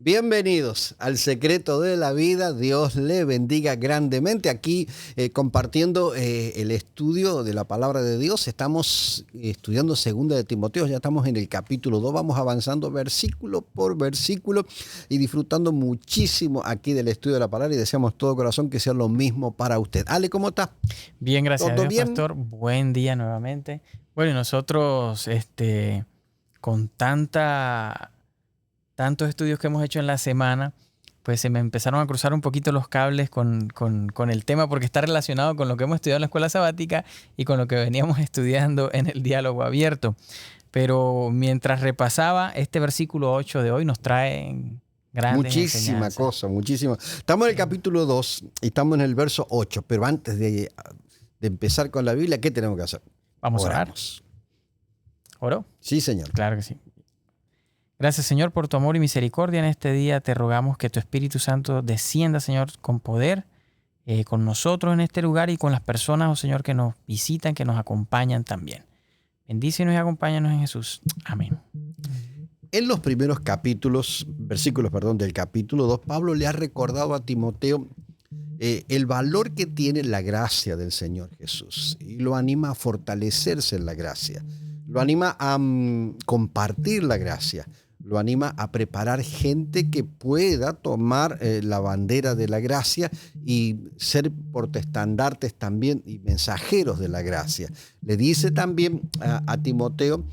Bienvenidos al Secreto de la Vida. Dios le bendiga grandemente. Aquí compartiendo el estudio de la palabra de Dios. Estamos estudiando Segunda de Timoteo. Ya estamos en el capítulo 2. Vamos avanzando versículo por versículo y disfrutando muchísimo aquí del estudio de la palabra. Y deseamos todo corazón que sea lo mismo para usted. Ale, ¿cómo está? Bien, gracias a ¿Todo Dios, bien? pastor. Buen día nuevamente. Bueno, y nosotros, con tantos estudios que hemos hecho en la semana, pues se me empezaron a cruzar un poquito los cables con el tema, porque está relacionado con lo que hemos estudiado en la escuela sabática y con lo que veníamos estudiando en el diálogo abierto. Pero mientras repasaba, este versículo 8 de hoy nos trae grandes Muchísima enseñanzas. cosa, muchísima. Estamos en el capítulo 2 y estamos en el verso 8. Pero antes de empezar con la Biblia, ¿qué tenemos que hacer? Vamos a orar. Oramos. ¿Oró? Sí, Señor. Claro que sí. Gracias, Señor, por tu amor y misericordia en este día. Te rogamos que tu Espíritu Santo descienda, Señor, con poder, con nosotros en este lugar y con las personas, oh Señor, que nos visitan, que nos acompañan también. Bendícenos y acompáñanos en Jesús. Amén. En los primeros versículos del capítulo 2, Pablo le ha recordado a Timoteo el valor que tiene la gracia del Señor Jesús y lo anima a fortalecerse en la gracia, lo anima a compartir la gracia, lo anima a preparar gente que pueda tomar la bandera de la gracia y ser portestandartes también y mensajeros de la gracia. Le dice también a Timoteo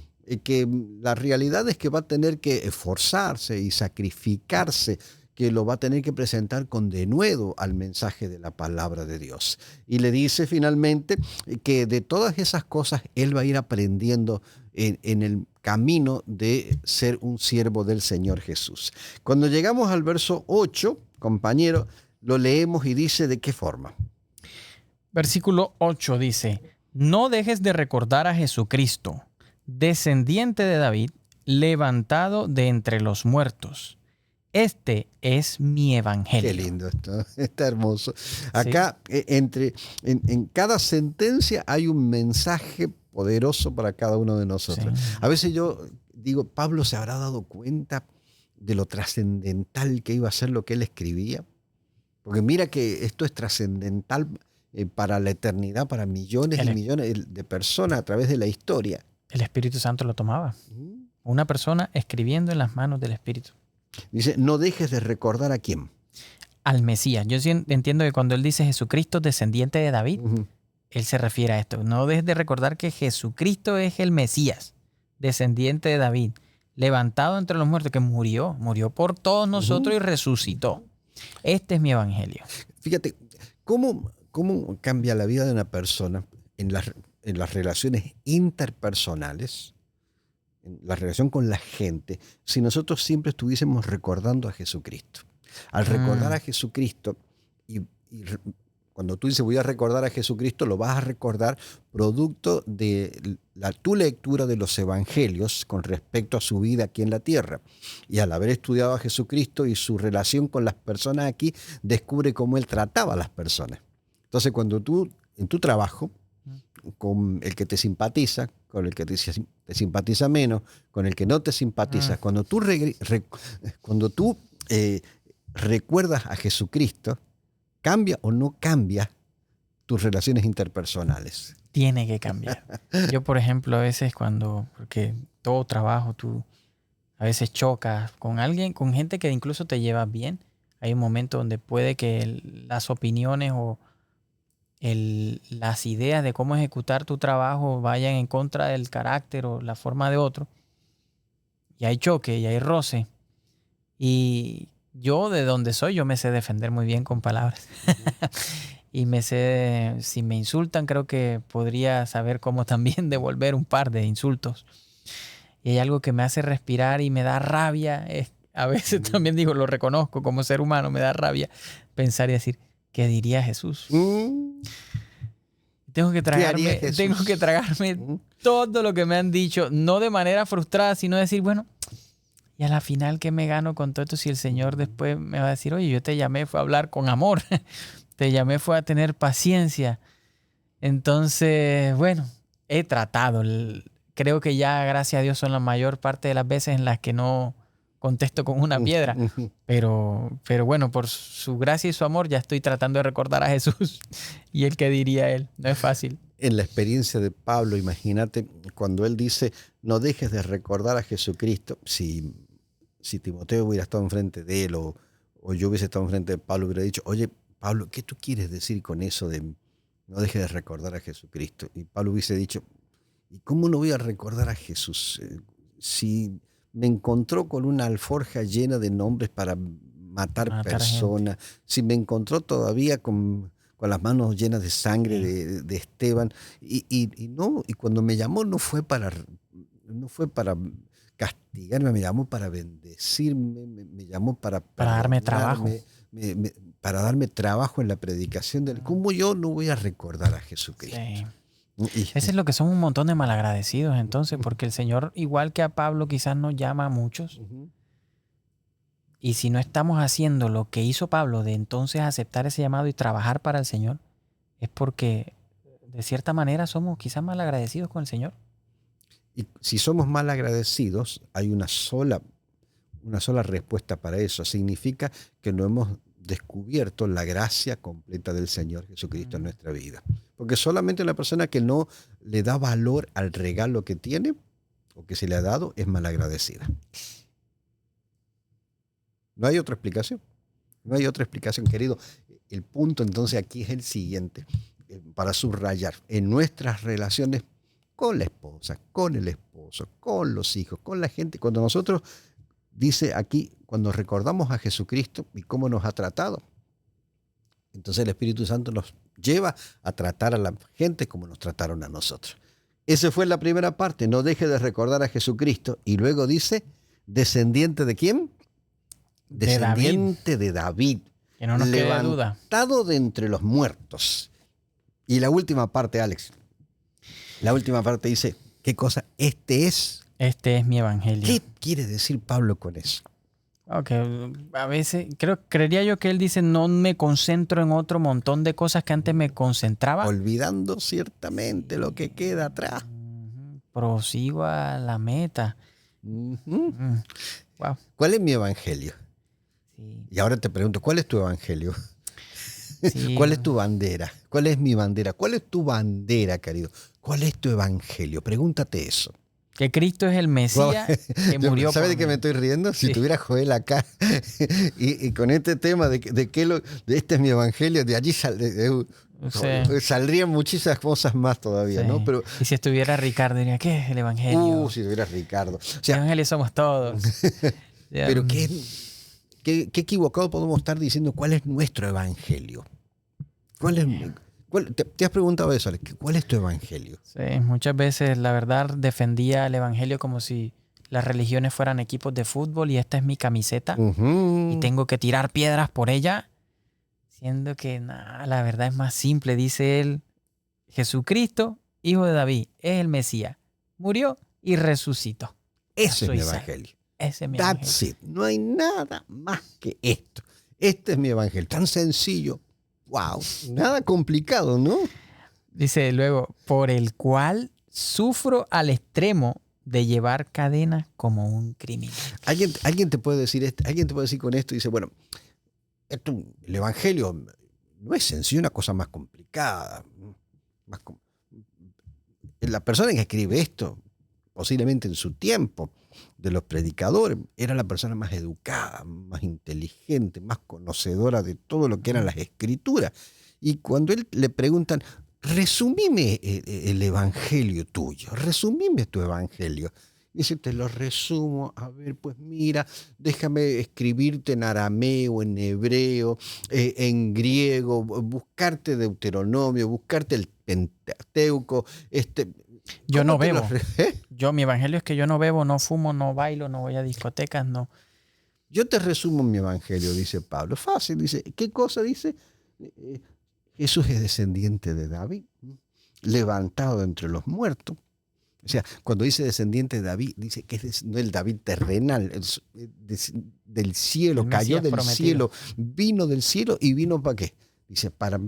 que la realidad es que va a tener que esforzarse y sacrificarse, que lo va a tener que presentar con denuedo al mensaje de la palabra de Dios. Y le dice finalmente que de todas esas cosas él va a ir aprendiendo en el camino de ser un siervo del Señor Jesús. Cuando llegamos al verso 8, compañero, lo leemos y dice de qué forma. Versículo 8 dice: No dejes de recordar a Jesucristo, descendiente de David, levantado de entre los muertos. Este es mi evangelio. Qué lindo esto, está hermoso. Acá, sí. En cada sentencia hay un mensaje poderoso para cada uno de nosotros. Sí. A veces yo digo, Pablo se habrá dado cuenta de lo trascendental que iba a ser lo que él escribía. Porque mira que esto es trascendental para la eternidad, para millones y millones de personas a través de la historia. El Espíritu Santo lo tomaba. Una persona escribiendo en las manos del Espíritu. Dice, no dejes de recordar a quién. Al Mesías. Yo entiendo que cuando él dice Jesucristo, descendiente de David, él se refiere a esto. No dejes de recordar que Jesucristo es el Mesías, descendiente de David, levantado entre los muertos, que murió por todos nosotros y resucitó. Este es mi evangelio. Fíjate, ¿cómo cambia la vida de una persona en las relaciones interpersonales, en la relación con la gente, si nosotros siempre estuviésemos recordando a Jesucristo? Al recordar a Jesucristo, y cuando tú dices voy a recordar a Jesucristo, lo vas a recordar producto de tu lectura de los evangelios con respecto a su vida aquí en la tierra. Y al haber estudiado a Jesucristo y su relación con las personas aquí, descubre cómo él trataba a las personas. Entonces, cuando tú, en tu trabajo, con el que te simpatiza, con el que te simpatiza menos, con el que no te simpatiza, cuando tú recuerdas a Jesucristo, ¿cambia o no cambia tus relaciones interpersonales? Tiene que cambiar. Yo, por ejemplo, a veces porque todo trabajo, tú a veces chocas con alguien, con gente que incluso te llevas bien. Hay un momento donde puede que las opiniones o las ideas de cómo ejecutar tu trabajo vayan en contra del carácter o la forma de otro. Y hay choque, y hay roce. Y yo, de donde soy, yo me sé defender muy bien con palabras. Y si me insultan, creo que podría saber cómo también devolver un par de insultos. Y hay algo que me hace respirar y me da rabia. A veces también digo, lo reconozco como ser humano, me da rabia pensar y decir, ¿qué diría Jesús? Tengo que tragarme todo lo que me han dicho, no de manera frustrada, sino decir, bueno, y a la final, ¿qué me gano con todo esto si el Señor después me va a decir, oye, yo te llamé, fue a hablar con amor, te llamé, fue a tener paciencia? Entonces, bueno, he tratado. Creo que ya, gracias a Dios, son la mayor parte de las veces en las que no contesto con una piedra. Pero bueno, por su gracia y su amor ya estoy tratando de recordar a Jesús. Y el que diría él, no es fácil. En la experiencia de Pablo, imagínate cuando él dice, no dejes de recordar a Jesucristo. Si Timoteo hubiera estado enfrente de él o yo hubiese estado enfrente de Pablo, hubiera dicho, oye, Pablo, ¿qué tú quieres decir con eso de no dejes de recordar a Jesucristo? Y Pablo hubiese dicho, ¿y cómo no voy a recordar a Jesús? Si me encontró con una alforja llena de nombres para matar personas, si me encontró todavía con las manos llenas de sangre de Esteban, y cuando me llamó no fue para castigarme, me llamó para bendecirme, me llamó para darme trabajo. Para darme trabajo en la predicación de él. ¿Cómo yo no voy a recordar a Jesucristo? Sí. Eso es lo que son un montón de malagradecidos entonces, porque el Señor, igual que a Pablo, quizás nos llama a muchos. Y si no estamos haciendo lo que hizo Pablo, de entonces aceptar ese llamado y trabajar para el Señor, es porque de cierta manera somos quizás malagradecidos con el Señor. Y si somos malagradecidos, hay una sola respuesta para eso. Significa que no hemos descubierto la gracia completa del Señor Jesucristo en nuestra vida. Porque solamente una persona que no le da valor al regalo que tiene o que se le ha dado es malagradecida. No hay otra explicación. No hay otra explicación, querido. El punto entonces aquí es el siguiente, para subrayar. En nuestras relaciones con la esposa, con el esposo, con los hijos, con la gente, cuando nosotros, dice aquí, cuando recordamos a Jesucristo y cómo nos ha tratado, entonces el Espíritu Santo nos lleva a tratar a la gente como nos trataron a nosotros. Esa fue la primera parte, no deje de recordar a Jesucristo. Y luego dice, ¿descendiente de quién? Descendiente de David. Que no nos quede duda. Levantado de entre los muertos. Y la última parte, Alex. La última parte dice, ¿qué cosa? Este es mi evangelio. ¿Qué quiere decir Pablo con eso? Okay. A veces, creería yo que él dice, no me concentro en otro montón de cosas que antes me concentraba. Olvidando ciertamente lo que queda atrás. Prosigo a la meta. Wow. ¿Cuál es mi evangelio? Sí. Y ahora te pregunto, ¿cuál es tu evangelio? Sí. ¿Cuál es tu bandera? ¿Cuál es mi bandera? ¿Cuál es tu bandera, querido? ¿Cuál es tu evangelio? Pregúntate eso. Que Cristo es el Mesías que murió. ¿Sabes de qué me estoy riendo? Si tuviera Joel acá y con este tema de este es mi evangelio, de allí saldrían muchísimas cosas más todavía, ¿no? Pero, y si estuviera Ricardo, diría, ¿qué es el evangelio? Si estuviera Ricardo. O sea, el evangelio somos todos. Pero qué equivocado podemos estar diciendo cuál es nuestro evangelio. ¿Te has preguntado eso, Alex? ¿Cuál es tu evangelio? Sí, muchas veces la verdad defendía el evangelio como si las religiones fueran equipos de fútbol y esta es mi camiseta y tengo que tirar piedras por ella, siendo que la verdad es más simple. Dice él, Jesucristo, hijo de David, es el Mesías, murió y resucitó. Ese es mi evangelio. Ese es mi That's it. No hay nada más que esto. Este es mi evangelio, tan sencillo. Wow, nada complicado, ¿no? Dice luego, por el cual sufro al extremo de llevar cadenas como un criminal. Alguien te puede decir esto, alguien te puede decir con esto, dice, bueno, el evangelio no es sencillo, una cosa más complicada. La persona que escribe esto, posiblemente en su tiempo, de los predicadores, era la persona más educada, más inteligente, más conocedora de todo lo que eran las escrituras. Y cuando él le preguntan, resumime el evangelio tuyo, resumime tu evangelio. Dice, te lo resumo, a ver, pues mira, déjame escribirte en arameo, en hebreo, en griego, buscarte Deuteronomio, buscarte el Pentateuco, Yo no bebo. Mi evangelio es que yo no bebo, no fumo, no bailo, no voy a discotecas, no. Yo te resumo mi evangelio, dice Pablo. Fácil, dice. ¿Qué cosa dice? Jesús es descendiente de David, levantado de entre los muertos. O sea, cuando dice descendiente de David, dice que es no el David terrenal, del cielo, cayó del cielo, vino del cielo y vino ¿para qué? Dice, para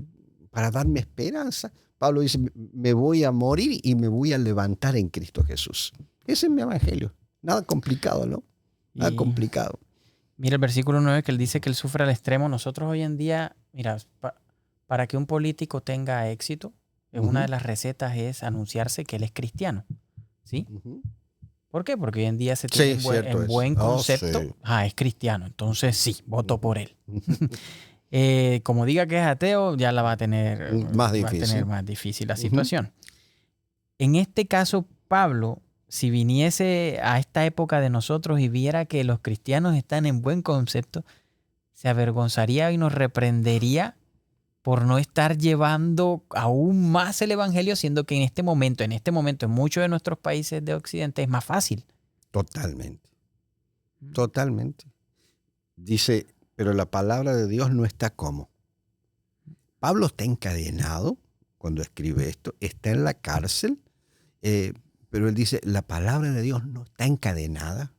darme esperanza. Pablo dice, me voy a morir y me voy a levantar en Cristo Jesús. Ese es mi evangelio. Nada complicado, ¿no? Complicado. Mira el versículo 9 que él dice que él sufre al extremo. Nosotros hoy en día, mira, para que un político tenga éxito, una de las recetas es anunciarse que él es cristiano. ¿Sí? ¿Por qué? Porque hoy en día se tiene en buen concepto. Sí. Es cristiano. Entonces sí, voto por él. Como diga que es ateo, ya la va a tener más difícil. Va a tener más difícil la situación. En este caso, Pablo, si viniese a esta época de nosotros y viera que los cristianos están en buen concepto, se avergonzaría y nos reprendería por no estar llevando aún más el evangelio, siendo que en este momento, en muchos de nuestros países de Occidente es más fácil. Totalmente. Totalmente. Dice, pero la palabra de Dios no está como. Pablo está encadenado cuando escribe esto, está en la cárcel, pero él dice, la palabra de Dios no está encadenada.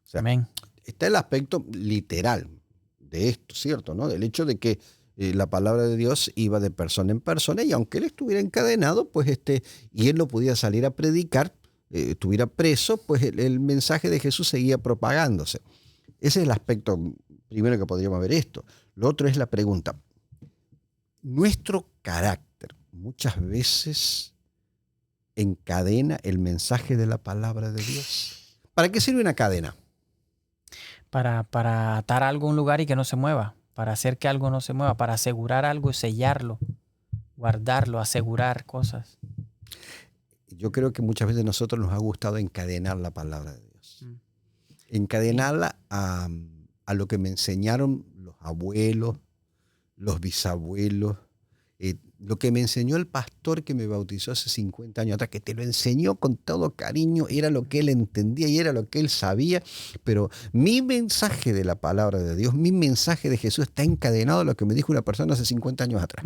O sea, amén. Está el aspecto literal de esto, ¿cierto? ¿No? Del hecho de que la palabra de Dios iba de persona en persona, y aunque él estuviera encadenado, pues y él no podía salir a predicar, estuviera preso, pues el mensaje de Jesús seguía propagándose. Ese es el aspecto primero que podríamos ver esto. Lo otro es la pregunta. Nuestro carácter muchas veces encadena el mensaje de la palabra de Dios. ¿Para qué sirve una cadena? Para atar algo a un lugar y que no se mueva, para hacer que algo no se mueva, para asegurar algo y sellarlo, guardarlo, asegurar cosas. Yo creo que muchas veces a nosotros nos ha gustado encadenar la palabra de Dios. Encadenarla a lo que me enseñaron los abuelos, los bisabuelos, lo que me enseñó el pastor que me bautizó hace 50 años atrás, que te lo enseñó con todo cariño, era lo que él entendía y era lo que él sabía, pero mi mensaje de la palabra de Dios, mi mensaje de Jesús está encadenado a lo que me dijo una persona hace 50 años atrás.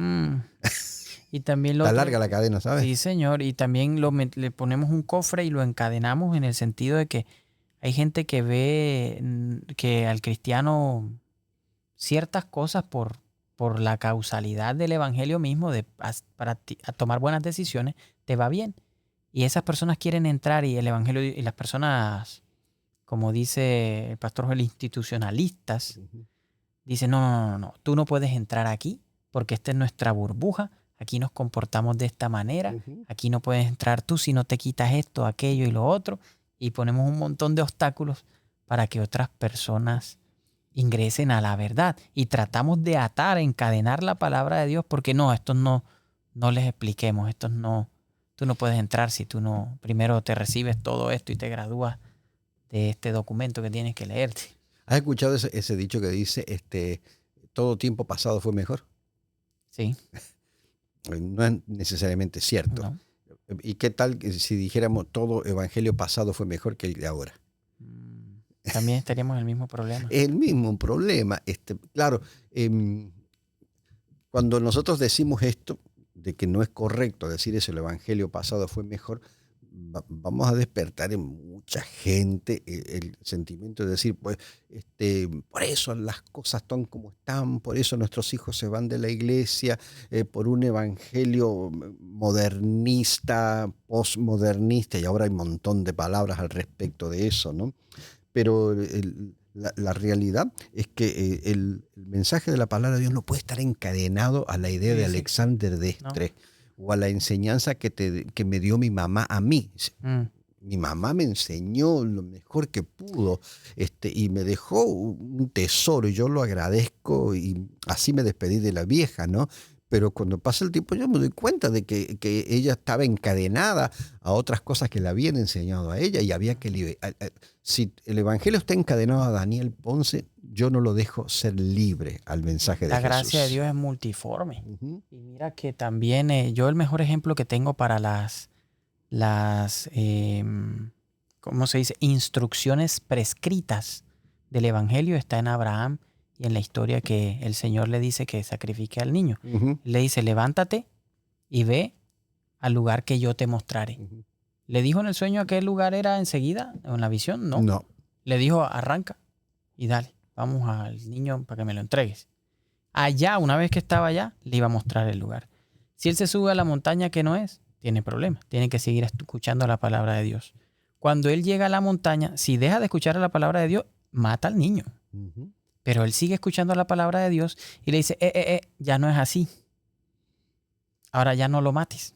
Y también Está larga la cadena, ¿sabes? Sí, señor, y también le ponemos un cofre y lo encadenamos en el sentido de que hay gente que ve que al cristiano ciertas cosas por la causalidad del evangelio mismo, para tomar buenas decisiones, te va bien. Y esas personas quieren entrar y el evangelio, y las personas, como dice el pastor Joel, institucionalistas, dicen, no, tú no puedes entrar aquí porque esta es nuestra burbuja, aquí nos comportamos de esta manera, aquí no puedes entrar tú si no te quitas esto, aquello y lo otro, y ponemos un montón de obstáculos para que otras personas ingresen a la verdad, y tratamos de atar, encadenar la palabra de Dios, porque estos no les expliquemos, estos no, tú no puedes entrar si tú no primero te recibes todo esto y te gradúas de este documento que tienes que leerte. ¿Has escuchado ese dicho que dice, todo tiempo pasado fue mejor? Sí. No es necesariamente cierto. No. ¿Y qué tal si dijéramos todo evangelio pasado fue mejor que el de ahora? También estaríamos en el mismo problema. El mismo problema. Claro, cuando nosotros decimos esto, de que no es correcto decir eso, el evangelio pasado fue mejor, vamos a despertar en mucha gente el sentimiento de decir, pues, por eso las cosas están como están, por eso nuestros hijos se van de la iglesia, por un evangelio modernista, postmodernista, y ahora hay un montón de palabras al respecto de eso, ¿no? Pero la realidad es que el mensaje de la palabra de Dios no puede estar encadenado a la idea de Alexander de Estre, o a la enseñanza que me dio mi mamá a mí. Mi mamá me enseñó lo mejor que pudo, y me dejó un tesoro, y yo lo agradezco, y así me despedí de la vieja, ¿no? Pero cuando pasa el tiempo yo me doy cuenta de que ella estaba encadenada a otras cosas que le habían enseñado a ella, y había que si el evangelio está encadenado a Daniel Ponce, yo no lo dejo ser libre al mensaje de Jesús. La gracia de Dios es multiforme. Y mira que también yo el mejor ejemplo que tengo para las ¿cómo se dice? Instrucciones prescritas del evangelio está en Abraham, y en la historia que el Señor le dice que sacrifique al niño. Le dice, levántate y ve al lugar que yo te mostraré. ¿Le dijo en el sueño a qué lugar era enseguida? ¿En la visión? No. Le dijo, arranca y dale, vamos al niño para que me lo entregues. Allá, una vez que estaba allá, le iba a mostrar el lugar. Si él se sube a la montaña que no es, tiene problemas. Tiene que seguir escuchando la palabra de Dios. Cuando él llega a la montaña, si deja de escuchar la palabra de Dios, mata al niño. Ujú. Pero él sigue escuchando la palabra de Dios y le dice, ya no es así. Ahora ya no lo mates.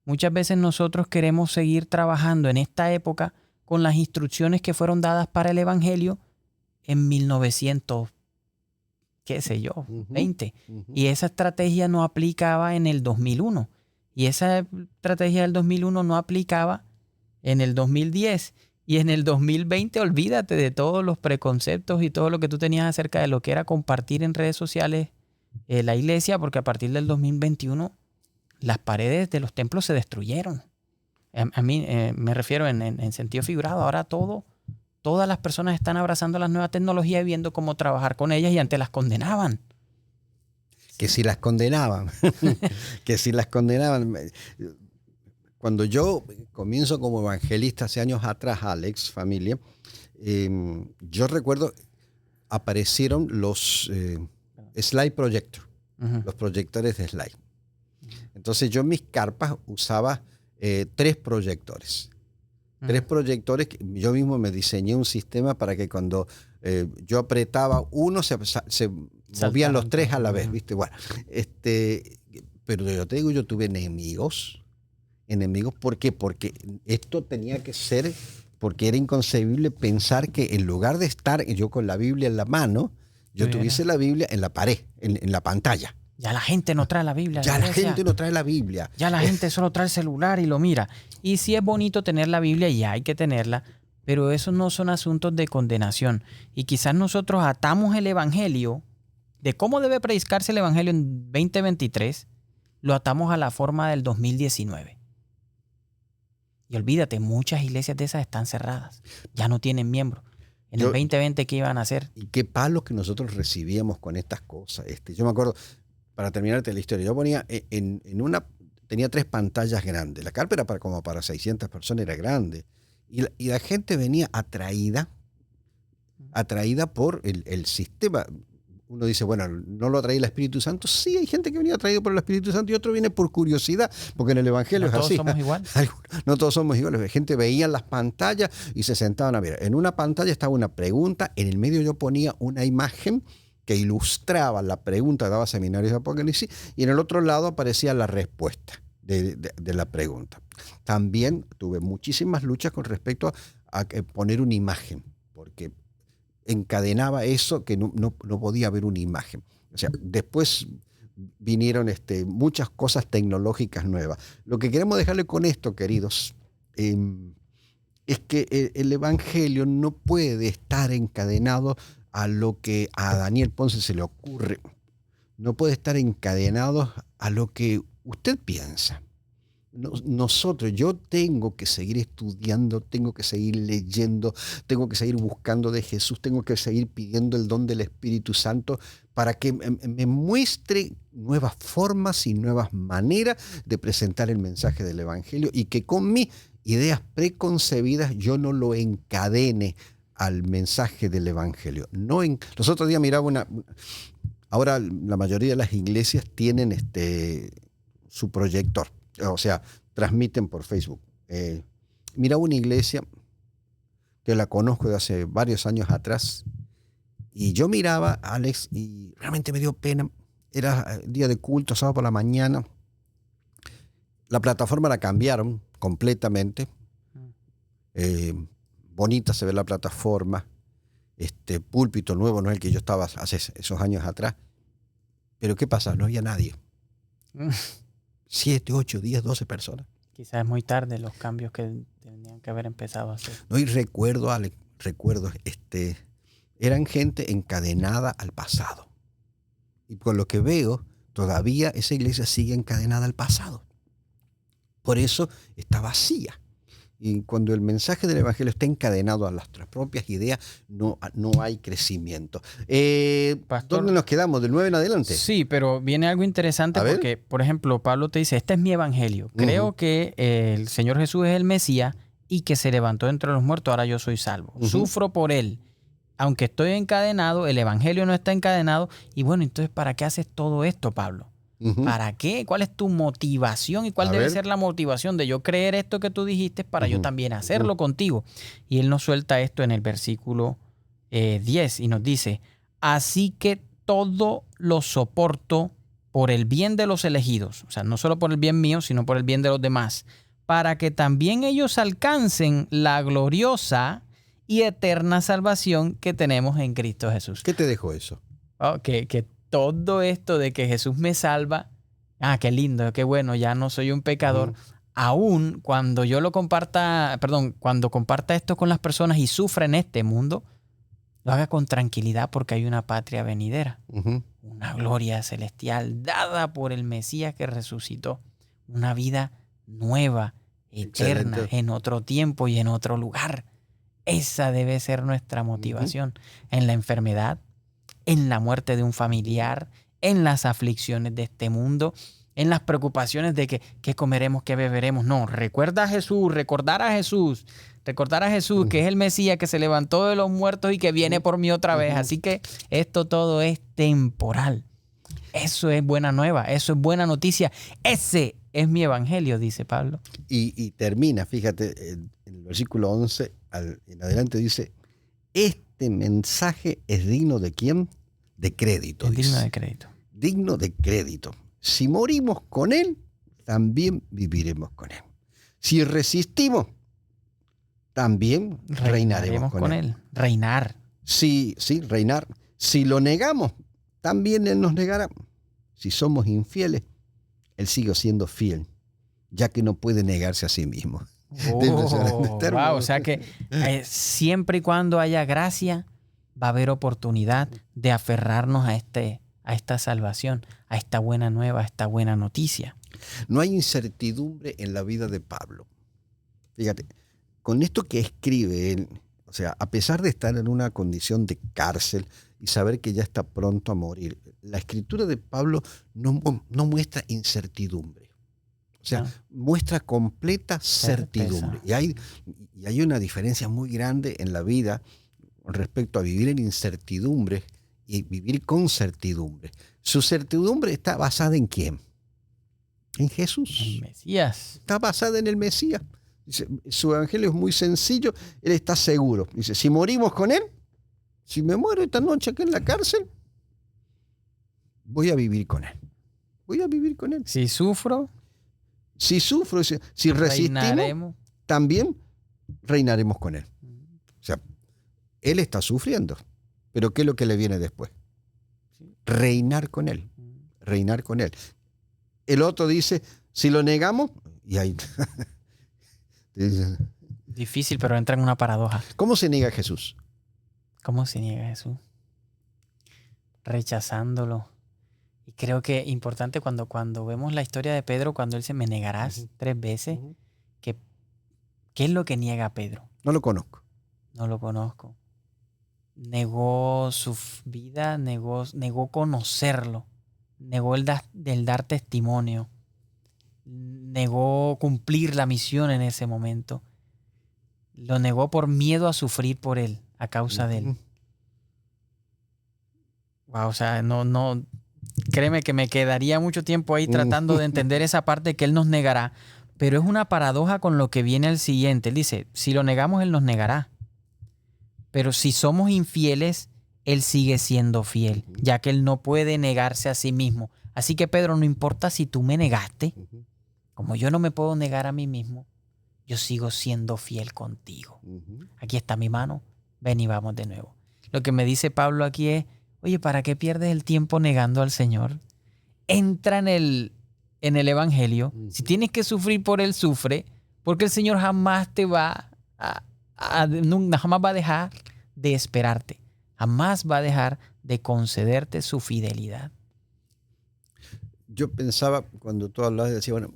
Muchas veces nosotros queremos seguir trabajando en esta época con las instrucciones que fueron dadas para el Evangelio en 1900, qué sé yo, Ujú. 20. Ujú. Y esa estrategia no aplicaba en el 2001. Y esa estrategia del 2001 no aplicaba en el 2010. Y en el 2020, olvídate de todos los preconceptos y todo lo que tú tenías acerca de lo que era compartir en redes sociales la iglesia, porque a partir del 2021 las paredes de los templos se destruyeron. A mí me refiero en sentido figurado. Ahora todas las personas están abrazando las nuevas tecnologías y viendo cómo trabajar con ellas, y antes las condenaban. Que si las condenaban, que si las condenaban. Cuando yo comienzo como evangelista hace años atrás, Alex, familia, yo recuerdo aparecieron los slide projector, Uh-huh. los proyectores de slide. Entonces yo en mis carpas usaba 3 proyectores. Uh-huh. 3 proyectores, yo mismo me diseñé un sistema para que cuando yo apretaba uno se movían los 3 a la vez, ¿viste? Bueno, pero yo te digo, yo tuve enemigos. ¿Por qué? Porque esto tenía que ser, porque era inconcebible pensar que en lugar de estar yo con la Biblia en la mano, yo tuviese la Biblia en la pared, en la pantalla. Ya la gente no trae la Biblia. Ya la gente no trae la Biblia. Ya la gente solo trae el celular y lo mira. Y sí es bonito tener la Biblia y hay que tenerla, pero esos no son asuntos de condenación. Y quizás nosotros atamos el Evangelio, de cómo debe predicarse el Evangelio en 2023, lo atamos a la forma del 2019. Y olvídate, muchas iglesias de esas están cerradas. Ya no tienen miembros. En el 2020, ¿qué iban a hacer? Y qué palos que nosotros recibíamos con estas cosas. Yo me acuerdo, para terminarte la historia, yo ponía tenía 3 pantallas grandes. La carpa era como para 600 personas, era grande. Y la gente venía atraída por el sistema. Uno dice, bueno, ¿no lo atrae el Espíritu Santo? Sí, hay gente que venía atraído por el Espíritu Santo y otro viene por curiosidad, porque en el Evangelio es así. No todos somos iguales. No todos somos iguales. La gente veía las pantallas y se sentaban a ver. En una pantalla estaba una pregunta, en el medio yo ponía una imagen que ilustraba la pregunta, daba seminarios de Apocalipsis, y en el otro lado aparecía la respuesta de la pregunta. También tuve muchísimas luchas con respecto a poner una imagen, porque encadenaba eso que no podía haber una imagen. O sea, después vinieron muchas cosas tecnológicas nuevas. Lo que queremos dejarle con esto, queridos, es que el Evangelio no puede estar encadenado a lo que a Daniel Ponce se le ocurre. No puede estar encadenado a lo que usted piensa. Yo tengo que seguir estudiando, tengo que seguir leyendo, tengo que seguir buscando de Jesús, tengo que seguir pidiendo el don del Espíritu Santo para que me muestre nuevas formas y nuevas maneras de presentar el mensaje del Evangelio, y que con mis ideas preconcebidas yo no lo encadene al mensaje del Evangelio. Los otros días miraba ahora la mayoría de las iglesias tienen su proyector. O sea, transmiten por Facebook. Miraba una iglesia que la conozco de hace varios años atrás, y yo miraba, Alex, y realmente me dio pena. Era día de culto, sábado por la mañana. La plataforma la cambiaron completamente. Bonita se ve la plataforma. Púlpito nuevo, no es el que yo estaba hace esos años atrás. Pero ¿qué pasa? No había nadie. 7, 8, 10, 12 personas. Quizás es muy tarde los cambios que tenían que haber empezado a hacer. No, y recuerdo, eran gente encadenada al pasado. Y por lo que veo, todavía esa iglesia sigue encadenada al pasado. Por eso está vacía. Y cuando el mensaje del Evangelio está encadenado a nuestras propias ideas, no hay crecimiento. Pastor, ¿dónde nos quedamos? ¿Del 9 en adelante? Sí, pero viene algo interesante porque, por ejemplo, Pablo te dice, este es mi Evangelio. Creo que el Señor Jesús es el Mesías y que se levantó entre los muertos, ahora yo soy salvo. Sufro por Él. Aunque estoy encadenado, el Evangelio no está encadenado. Y bueno, entonces, ¿para qué haces todo esto, Pablo? Ujú. ¿Para qué? ¿Cuál es tu motivación y cuál A debe ver. ser la motivación de yo creer esto que tú dijiste para yo Ujú, también hacerlo contigo? Y él nos suelta esto en el versículo 10 y nos dice, así que todo lo soporto por el bien de los elegidos, o sea, no solo por el bien mío, sino por el bien de los demás, para que también ellos alcancen la gloriosa y eterna salvación que tenemos en Cristo Jesús. ¿Qué te dejó eso? Oh, que todo esto de que Jesús me salva, qué lindo, qué bueno, ya no soy un pecador. Ujú. Aún cuando yo lo comparta, perdón, cuando comparta esto con las personas y sufra en este mundo, lo haga con tranquilidad porque hay una patria venidera, Ujú. una gloria celestial dada por el Mesías que resucitó, una vida nueva, eterna, Excelente. en otro tiempo y en otro lugar. Esa debe ser nuestra motivación en la enfermedad, en la muerte de un familiar, en las aflicciones de este mundo, en las preocupaciones de que qué comeremos, qué beberemos. No, recuerda a Jesús, recordar a Jesús que es el Mesías que se levantó de los muertos y que viene por mí otra vez. Así que esto todo es temporal. Eso es buena nueva, eso es buena noticia. Ese es mi evangelio, dice Pablo. Y termina, fíjate, en el versículo 11 en adelante dice, este mensaje es digno de ¿quién? De crédito, Es dice. digno de crédito. Digno de crédito. Si morimos con él, también viviremos con él. Si resistimos, también reinaremos con él. Reinar. Sí, reinar. Si lo negamos, también él nos negará. Si somos infieles, él sigue siendo fiel, ya que no puede negarse a sí mismo. Wow, o sea que siempre y cuando haya gracia, va a haber oportunidad de aferrarnos a esta salvación, a esta buena nueva, a esta buena noticia. No hay incertidumbre en la vida de Pablo. Fíjate, con esto que escribe él, o sea, a pesar de estar en una condición de cárcel y saber que ya está pronto a morir, la escritura de Pablo no muestra incertidumbre. O sea, muestra completa certidumbre. Y hay una diferencia muy grande en la vida respecto a vivir en incertidumbre y vivir con certidumbre. Su certidumbre está basada ¿en quién? En Jesús. El Mesías. Está basada en el Mesías. Dice, su evangelio es muy sencillo, él está seguro. Dice, si morimos con él, si me muero esta noche aquí en la cárcel, voy a vivir con él. Voy a vivir con él. Si sufro, si resistimos, reinaremos. También reinaremos con él. O sea, él está sufriendo, pero ¿qué es lo que le viene después? Reinar con él. Reinar con él. El otro dice, si lo negamos, y ahí... Difícil, pero entra en una paradoja. ¿Cómo se niega Jesús? ¿Cómo se niega Jesús? Rechazándolo. Y creo que es importante cuando vemos la historia de Pedro, cuando él se me negarás 3 veces, ¿qué es lo que niega a Pedro? No lo conozco. No lo conozco. Negó su vida, negó conocerlo, negó el dar testimonio, negó cumplir la misión en ese momento. Lo negó por miedo a sufrir por él, a causa de él. Wow, o sea, no, créeme que me quedaría mucho tiempo ahí tratando de entender esa parte que él nos negará, pero es una paradoja con lo que viene al siguiente. Él dice, si lo negamos, él nos negará. Pero si somos infieles, él sigue siendo fiel, ya que él no puede negarse a sí mismo. Así que, Pedro, no importa si tú me negaste, como yo no me puedo negar a mí mismo, yo sigo siendo fiel contigo. Aquí está mi mano, ven y vamos de nuevo. Lo que me dice Pablo aquí es, oye, ¿para qué pierdes el tiempo negando al Señor? Entra en el evangelio. Si tienes que sufrir por él, sufre, porque el Señor jamás te va jamás va a dejar de esperarte. Jamás va a dejar de concederte su fidelidad. Yo pensaba, cuando tú hablabas, decía, bueno,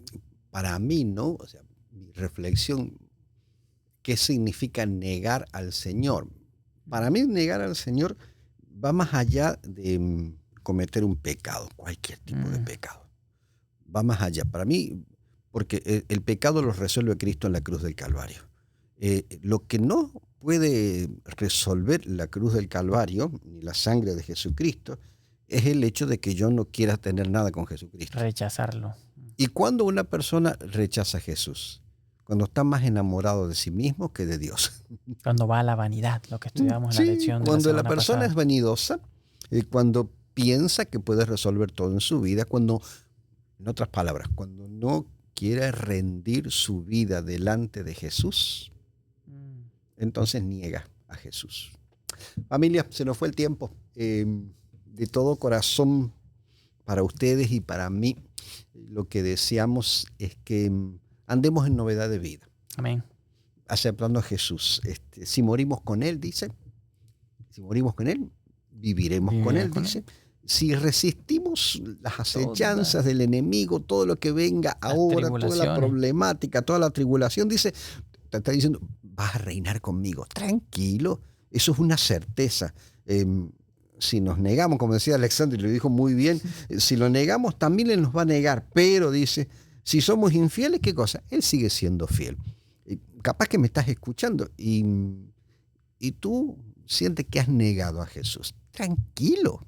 para mí, ¿no? O sea, mi reflexión, ¿qué significa negar al Señor? Para mí, negar al Señor va más allá de cometer un pecado, cualquier tipo de pecado. Va más allá. Para mí, porque el pecado lo resuelve Cristo en la cruz del Calvario. Lo que no puede resolver la cruz del Calvario, ni la sangre de Jesucristo, es el hecho de que yo no quiera tener nada con Jesucristo. Rechazarlo. ¿Y cuando una persona rechaza a Jesús? Cuando está más enamorado de sí mismo que de Dios. Cuando va a la vanidad, lo que estudiamos en la lección de cuando la la semana persona pasada. es vanidosa, cuando piensa que puede resolver todo en su vida, cuando, en otras palabras, cuando no quiere rendir su vida delante de Jesús, entonces niega a Jesús. Familia, se nos fue el tiempo. De todo corazón, para ustedes y para mí, lo que deseamos es que andemos en novedad de vida. Amén. Aceptando a Jesús. Si morimos con Él, dice, si morimos con Él, viviremos con Él, dice. Si resistimos las acechanzas del enemigo, todo lo que venga ahora, toda la problemática, toda la tribulación, dice, te está diciendo, vas a reinar conmigo. Tranquilo, eso es una certeza. Si nos negamos, como decía Alexander, lo dijo muy bien, si lo negamos también Él nos va a negar, pero dice, si somos infieles, ¿qué cosa? Él sigue siendo fiel. Capaz que me estás escuchando y tú sientes que has negado a Jesús. Tranquilo,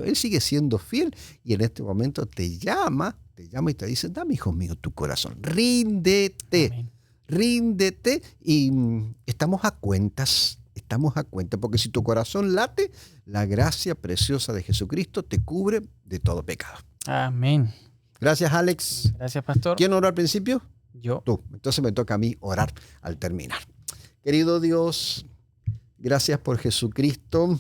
Él sigue siendo fiel y en este momento te llama y te dice, dame, hijo mío, tu corazón, ríndete. Amén. Ríndete y estamos a cuentas, porque si tu corazón late, la gracia preciosa de Jesucristo te cubre de todo pecado. Amén. Gracias, Alex. Gracias, pastor. ¿Quién oró al principio? Yo. Tú. Entonces me toca a mí orar al terminar. Querido Dios, gracias por Jesucristo,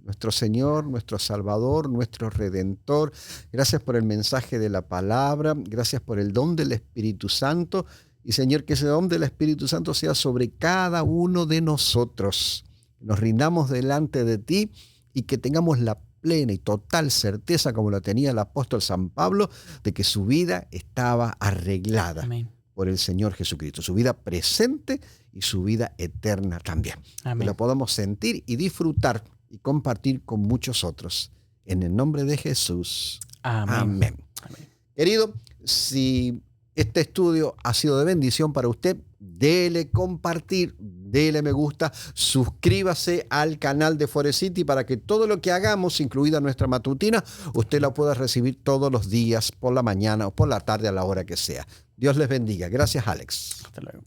nuestro Señor, nuestro Salvador, nuestro Redentor. Gracias por el mensaje de la palabra. Gracias por el don del Espíritu Santo. Y Señor, que ese don del Espíritu Santo sea sobre cada uno de nosotros. Nos rindamos delante de ti y que tengamos la plena y total certeza, como la tenía el apóstol San Pablo, de que su vida estaba arreglada. Amén. Por el Señor Jesucristo. Su vida presente y su vida eterna también. Amén. Que la podamos sentir y disfrutar y compartir con muchos otros. En el nombre de Jesús. Amén. Amén. Amén. Querido, si este estudio ha sido de bendición para usted, dele compartir, dele me gusta, suscríbase al canal de Forest City para que todo lo que hagamos, incluida nuestra matutina, usted la pueda recibir todos los días, por la mañana o por la tarde a la hora que sea. Dios les bendiga. Gracias, Alex. Hasta luego.